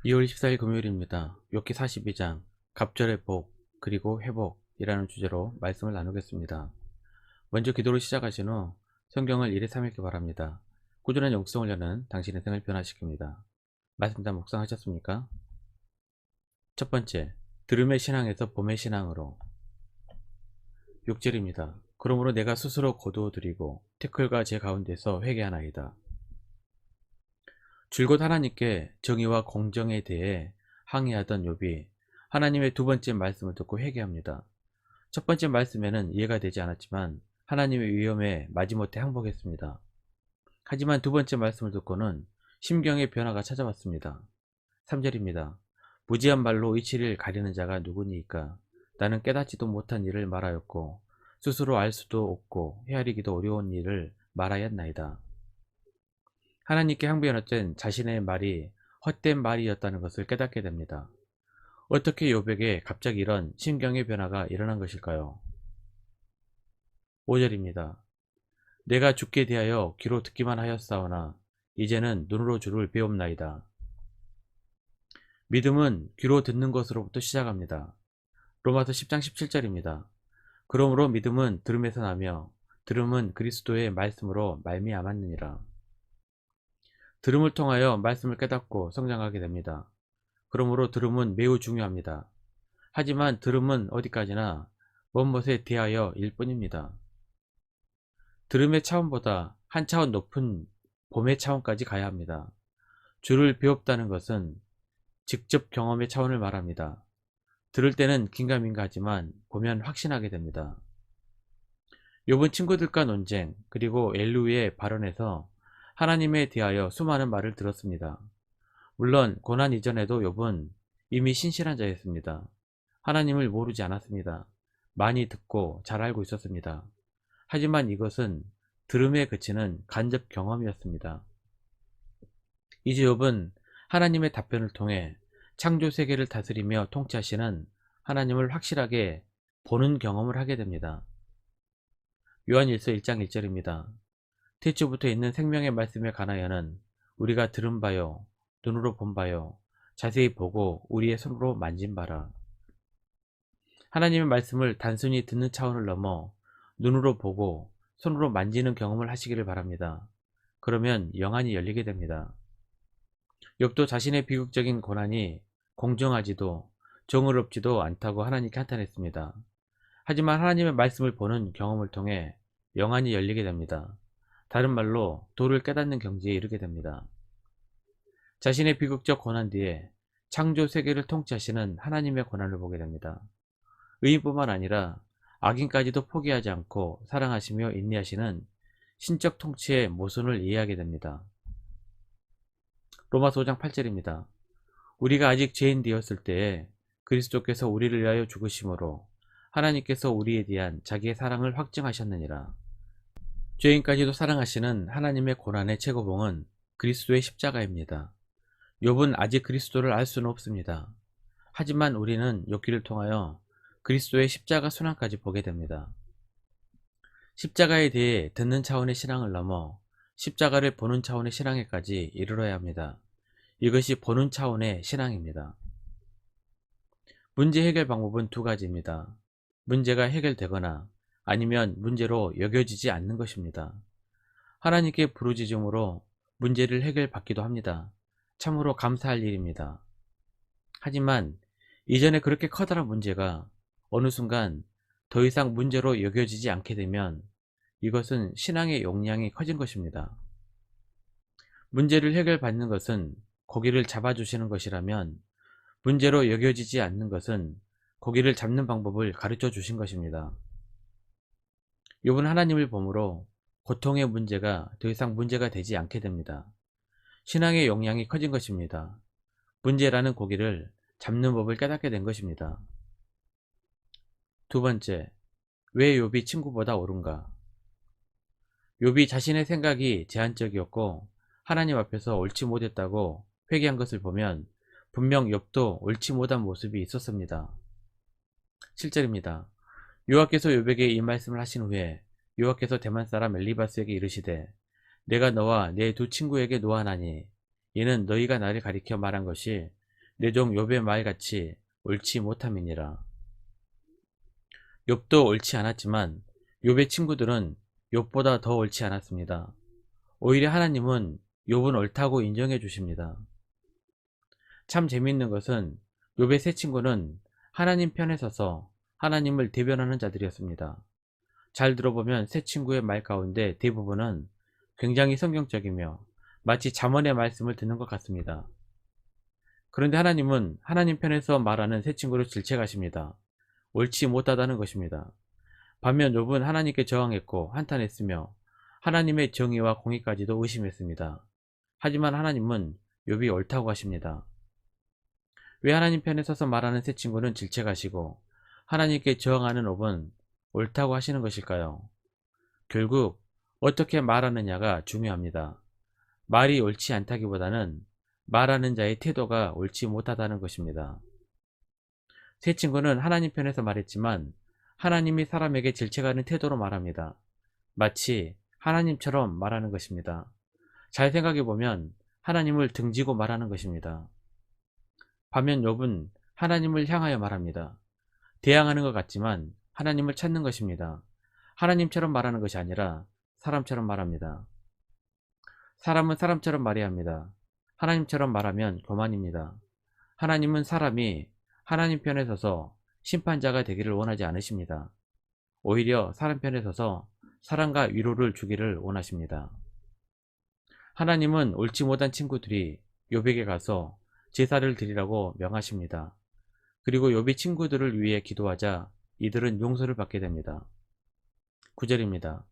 2월 14일 금요일입니다. 욥기 42장 갑절의 복 그리고 회복이라는 주제로 말씀을 나누겠습니다. 먼저 기도를 시작하신 후 성경을 1회 3읽기 바랍니다. 꾸준한 영성을 여는 당신의 생을 변화시킵니다. 말씀 다 묵상하셨습니까? 첫 번째, 들음의 신앙에서 봄의 신앙으로. 6절입니다. 그러므로 내가 스스로 거두어 드리고 태클과 제 가운데서 회개하나이다. 줄곧 하나님께 정의와 공정에 대해 항의하던 욥이 하나님의 두 번째 말씀을 듣고 회개합니다. 첫 번째 말씀에는 이해가 되지 않았지만 하나님의 위엄에 마지못해 항복했습니다. 하지만 두 번째 말씀을 듣고는 심경의 변화가 찾아왔습니다. 3절입니다. 무지한 말로 이치를 가리는 자가 누구니이까? 나는 깨닫지도 못한 일을 말하였고 스스로 알 수도 없고 헤아리기도 어려운 일을 말하였나이다. 하나님께 항변했던 자신의 말이 헛된 말이었다는 것을 깨닫게 됩니다. 어떻게 욥에게 갑자기 이런 심경의 변화가 일어난 것일까요? 5절입니다. 내가 죽게 대하여 귀로 듣기만 하였사오나 이제는 눈으로 주를 배움나이다. 믿음은 귀로 듣는 것으로부터 시작합니다. 로마서 10장 17절입니다. 그러므로 믿음은 들음에서 나며 들음은 그리스도의 말씀으로 말미암았느니라. 들음을 통하여 말씀을 깨닫고 성장하게 됩니다. 그러므로 들음은 매우 중요합니다. 하지만 들음은 어디까지나 먼 것에 대하여 일 뿐입니다. 들음의 차원보다 한 차원 높은 봄의 차원까지 가야 합니다. 주를 배웠다는 것은 직접 경험의 차원을 말합니다. 들을 때는 긴가민가하지만 보면 확신하게 됩니다. 욥은 친구들과 논쟁 그리고 엘루의 발언에서 하나님에 대하여 수많은 말을 들었습니다. 물론 고난 이전에도 욥은 이미 신실한 자였습니다. 하나님을 모르지 않았습니다. 많이 듣고 잘 알고 있었습니다. 하지만 이것은 들음에 그치는 간접 경험이었습니다. 이제 욥은 하나님의 답변을 통해 창조 세계를 다스리며 통치하시는 하나님을 확실하게 보는 경험을 하게 됩니다. 요한일서 1장 1절입니다. 태초부터 있는 생명의 말씀에 관하여는 우리가 들은 바요 눈으로 본 바요 자세히 보고 우리의 손으로 만진 바라. 하나님의 말씀을 단순히 듣는 차원을 넘어 눈으로 보고 손으로 만지는 경험을 하시기를 바랍니다. 그러면 영안이 열리게 됩니다. 욥도 자신의 비극적인 고난이 공정하지도 정의롭지도 않다고 하나님께 한탄했습니다. 하지만 하나님의 말씀을 보는 경험을 통해 영안이 열리게 됩니다. 다른 말로 도를 깨닫는 경지에 이르게 됩니다. 자신의 비극적 고난 뒤에 창조 세계를 통치하시는 하나님의 고난을 보게 됩니다. 의인뿐만 아니라 악인까지도 포기하지 않고 사랑하시며 인내하시는 신적 통치의 모순을 이해하게 됩니다. 로마서 5장 8절입니다. 우리가 아직 죄인 되었을 때에 그리스도께서 우리를 위하여 죽으심으로 하나님께서 우리에 대한 자기의 사랑을 확증하셨느니라. 죄인까지도 사랑하시는 하나님의 고난의 최고봉은 그리스도의 십자가입니다. 욥은 아직 그리스도를 알 수는 없습니다. 하지만 우리는 욥기를 통하여 그리스도의 십자가 순환까지 보게 됩니다. 십자가에 대해 듣는 차원의 신앙을 넘어 십자가를 보는 차원의 신앙에까지 이르러야 합니다. 이것이 보는 차원의 신앙입니다. 문제 해결 방법은 두 가지입니다. 문제가 해결되거나 아니면 문제로 여겨지지 않는 것입니다. 하나님께 부르짖음으로 문제를 해결받기도 합니다. 참으로 감사할 일입니다. 하지만 이전에 그렇게 커다란 문제가 어느 순간 더 이상 문제로 여겨지지 않게 되면 이것은 신앙의 용량이 커진 것입니다. 문제를 해결받는 것은 고기를 잡아주시는 것이라면 문제로 여겨지지 않는 것은 고기를 잡는 방법을 가르쳐 주신 것입니다. 욥은 하나님을 보므로 고통의 문제가 더 이상 문제가 되지 않게 됩니다. 신앙의 용량이 커진 것입니다. 문제라는 고기를 잡는 법을 깨닫게 된 것입니다. 두 번째, 왜 욥이 친구보다 옳은가? 욥이 자신의 생각이 제한적이었고 하나님 앞에서 옳지 못했다고 회개한 것을 보면 분명 욥도 옳지 못한 모습이 있었습니다. 7절입니다. 여호와께서 욥에게 이 말씀을 하신 후에 여호와께서 대만 사람 엘리바스에게 이르시되 내가 너와 내 두 친구에게 노하나니 이는 너희가 나를 가리켜 말한 것이 내 종 욥의 말같이 옳지 못함이니라. 욥도 옳지 않았지만 욥의 친구들은 욥보다 더 옳지 않았습니다. 오히려 하나님은 욥은 옳다고 인정해 주십니다. 참 재미있는 것은 욥의 세 친구는 하나님 편에 서서 하나님을 대변하는 자들이었습니다. 잘 들어보면 세 친구의 말 가운데 대부분은 굉장히 성경적이며 마치 잠언의 말씀을 듣는 것 같습니다. 그런데 하나님은 하나님 편에서 말하는 세 친구를 질책하십니다. 옳지 못하다는 것입니다. 반면 욥은 하나님께 저항했고 한탄했으며 하나님의 정의와 공의까지도 의심했습니다. 하지만 하나님은 욥이 옳다고 하십니다. 왜 하나님 편에 서서 말하는 세 친구는 질책하시고 하나님께 저항하는 욥은 옳다고 하시는 것일까요? 결국 어떻게 말하느냐가 중요합니다. 말이 옳지 않다기보다는 말하는 자의 태도가 옳지 못하다는 것입니다. 세 친구는 하나님 편에서 말했지만 하나님이 사람에게 질책하는 태도로 말합니다. 마치 하나님처럼 말하는 것입니다. 잘 생각해보면 하나님을 등지고 말하는 것입니다. 반면 욥은 하나님을 향하여 말합니다. 대항하는 것 같지만 하나님을 찾는 것입니다. 하나님처럼 말하는 것이 아니라 사람처럼 말합니다. 사람은 사람처럼 말해야 합니다. 하나님처럼 말하면 교만입니다. 하나님은 사람이 하나님 편에 서서 심판자가 되기를 원하지 않으십니다. 오히려 사람 편에 서서 사랑과 위로를 주기를 원하십니다. 하나님은 옳지 못한 친구들이 욥에게 가서 제사를 드리라고 명하십니다. 그리고 욥이 친구들을 위해 기도하자 이들은 용서를 받게 됩니다. 9절입니다.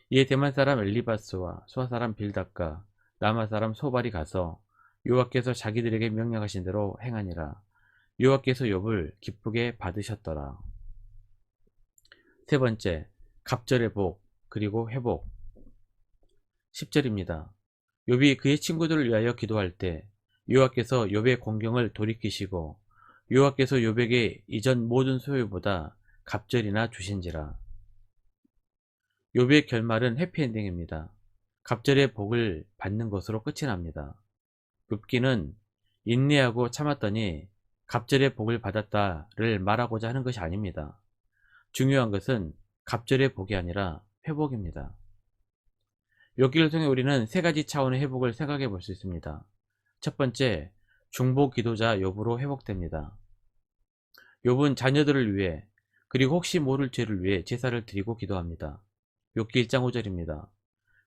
이에 대만 사람 엘리바스와 수아 사람 빌닷과 라마 사람 소발이 가서 여호와께서 자기들에게 명령하신 대로 행하니라. 여호와께서 욥을 기쁘게 받으셨더라. 세 번째, 갑절의 복 그리고 회복. 10절입니다. 욥이 그의 친구들을 위하여 기도할 때 여호와께서 욥의 공경을 돌이키시고 여호와께서 욥에게 이전 모든 소유보다 갑절이나 주신지라. 욥의 결말은 해피엔딩입니다. 갑절의 복을 받는 것으로 끝이 납니다. 욥기는 인내하고 참았더니 갑절의 복을 받았다를 말하고자 하는 것이 아닙니다. 중요한 것은 갑절의 복이 아니라 회복입니다. 욥기를 통해 우리는 세 가지 차원의 회복을 생각해 볼 수 있습니다. 첫 번째, 중보 기도자 욥으로 회복됩니다. 욥은 자녀들을 위해 그리고 혹시 모를 죄를 위해 제사를 드리고 기도합니다. 욥기 1장 5절입니다.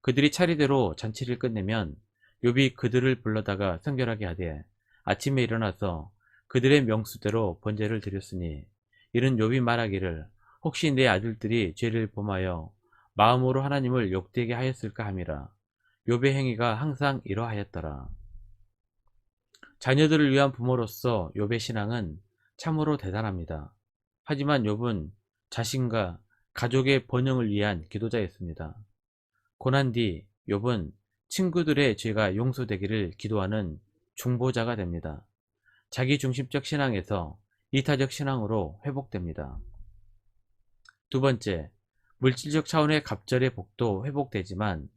그들이 차례대로 잔치를 끝내면 욥이 그들을 불러다가 성결하게 하되 아침에 일어나서 그들의 명수대로 번제를 드렸으니 이는 욥이 말하기를 혹시 내 아들들이 죄를 범하여 마음으로 하나님을 욕되게 하였을까 함이라. 욥의 행위가 항상 이러하였더라. 자녀들을 위한 부모로서 욥의 신앙은 참으로 대단합니다. 하지만 욥은 자신과 가족의 번영을 위한 기도자였습니다. 고난 뒤 욥은 친구들의 죄가 용서되기를 기도하는 중보자가 됩니다. 자기 중심적 신앙에서 이타적 신앙으로 회복됩니다. 두 번째, 물질적 차원의 갑절의 복도 회복되지만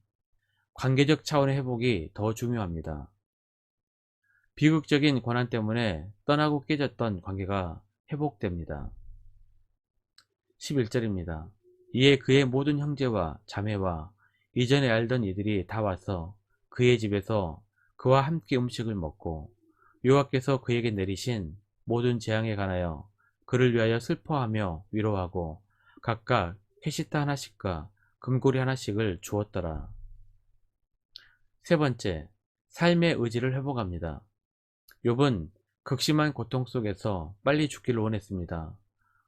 관계적 차원의 회복이 더 중요합니다. 비극적인 고난 때문에 떠나고 깨졌던 관계가 회복됩니다. 11절입니다. 이에 그의 모든 형제와 자매와 이전에 알던 이들이 다 와서 그의 집에서 그와 함께 음식을 먹고 여호와께서 그에게 내리신 모든 재앙에 관하여 그를 위하여 슬퍼하며 위로하고 각각 헤시타 하나씩과 금고리 하나씩을 주었더라. 세 번째, 삶의 의지를 회복합니다. 욥은 극심한 고통 속에서 빨리 죽기를 원했습니다.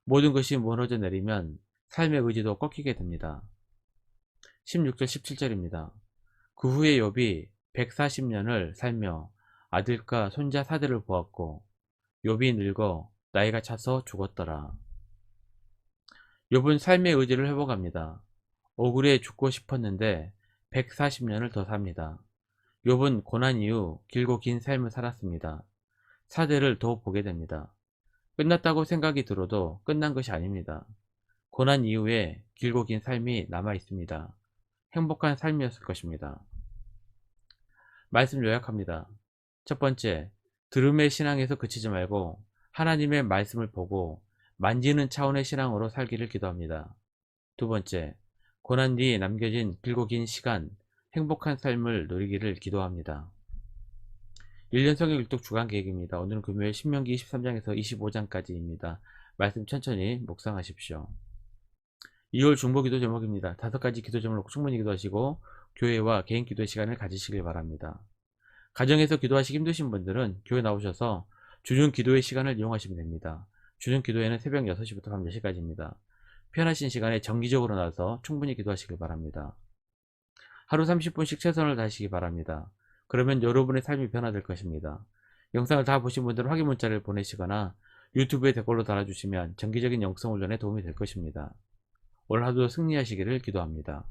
모든 것이 무너져 내리면 삶의 의지도 꺾이게 됩니다. 16절 17절입니다. 그 후에 욥이 140년을 살며 아들과 손자 사들을 보았고 욥이 늙어 나이가 차서 죽었더라. 욥은 삶의 의지를 회복합니다. 억울해 죽고 싶었는데 140년을 더 삽니다. 욥은 고난 이후 길고 긴 삶을 살았습니다. 사대를 더 보게 됩니다. 끝났다고 생각이 들어도 끝난 것이 아닙니다. 고난 이후에 길고 긴 삶이 남아 있습니다. 행복한 삶이었을 것입니다. 말씀 요약합니다. 첫 번째, 들음의 신앙에서 그치지 말고 하나님의 말씀을 보고 만지는 차원의 신앙으로 살기를 기도합니다. 두 번째, 고난 뒤 남겨진 길고 긴 시간, 행복한 삶을 누리기를 기도합니다. 1년 성경 일독 주간 계획입니다. 오늘은 금요일 신명기 23장에서 25장까지입니다. 말씀 천천히 묵상하십시오. 2월 중보기도 제목입니다. 5가지 기도 제목을 놓고 충분히 기도하시고 교회와 개인 기도의 시간을 가지시길 바랍니다. 가정에서 기도하시기 힘드신 분들은 교회 나오셔서 주중 기도의 시간을 이용하시면 됩니다. 주중 기도회는 새벽 6시부터 밤 10시까지입니다. 편하신 시간에 정기적으로 나와서 충분히 기도하시길 바랍니다. 하루 30분씩 최선을 다하시기 바랍니다. 그러면 여러분의 삶이 변화될 것입니다. 영상을 다 보신 분들은 확인 문자를 보내시거나 유튜브에 댓글로 달아주시면 정기적인 영성 훈련에 도움이 될 것입니다. 올 하루도 승리하시기를 기도합니다.